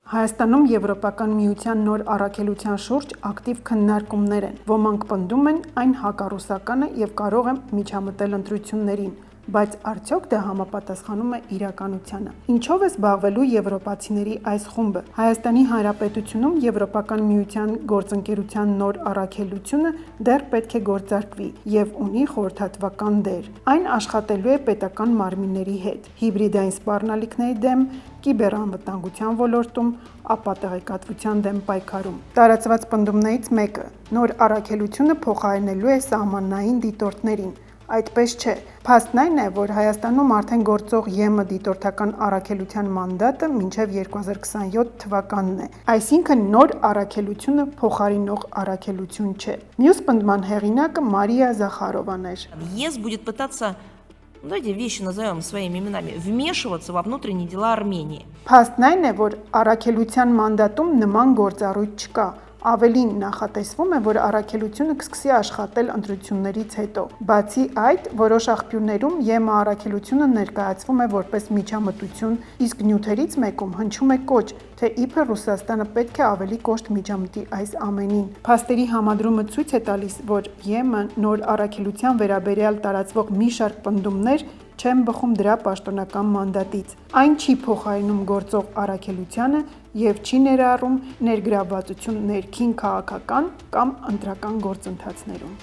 Հայաստանում Եվրոպական միության նոր առաքելության շուրջ ակտիվ քննարկումներ են։ Ոմանք պնդում են այն հակառուսական է եւ կարող է միջամտել ընտրություններին, բայց արդյոք դա համապատասխանում է իրականությանը։ Ինչով է զբաղվելու եվրոպացիների այս խումբը։ Հայաստանի Հանրապետությունում Եվրոպական միության գործընկերության նոր առաքելությունը դեռ պետք է գործարկվի եւ ունի խորհրդատվական դեր։ Այն աշխատելու է պետական մարմինների հետ, հիբրիդային սպառնալիքների դեմ, կիբերանվտանգության ոլորտում, ապա տեղեկատվության դեմ պայքարում։ Տարածված պնդումներից մեկը՝ նոր առաքելությունը փոխարինելու է սահմանային դիտորդներին։ Այդպես չէ։ Փաստն այն է, որ Հայաստանում արդեն գործող ԵՄ դիտորդական առաքելության մանդատը մինչև 2027 թվականն է։ Այսինքն նոր առաքելությունը փոխարինող առաքելություն չէ։ Մյուս պնդման հեղինակը Մարիա Զախարովան էր։ ЕС будет пытаться, давайте вещи назовем своими именами, вмешиваться во внутренние дела Армении. Փաստն այն է, որ առաքելության մանդատում նման գործառույթ չկա։ Ավելին նախատեսվում է, որ առաքելությունը կսկսի աշխատել ընտրություններից հետո։ Բացի այդ, որոշ աղբյուրներում ԵՄ առաքելությունը ներկայացվում է որպես միջամտություն, իսկ նյութերից մեկում հնչում է կոչ, թե իբր Ռուսաստանը պետք է ավելի կոշտ միջամտի այս ամենին։ Փաստերի համադրումը ցույց է տալիս, որ ԵՄ նոր առաքելության վերաբերյալ տարածվող մի շարք պնդումներ չեն բխում դրա պաշտոնական մանդատից։ Այն չի փոխարինում գործող առաքելությանը եւ չի ներառում ներգրավվածություն ներքին քաղաքական կամ ընտրական գործընթացներում։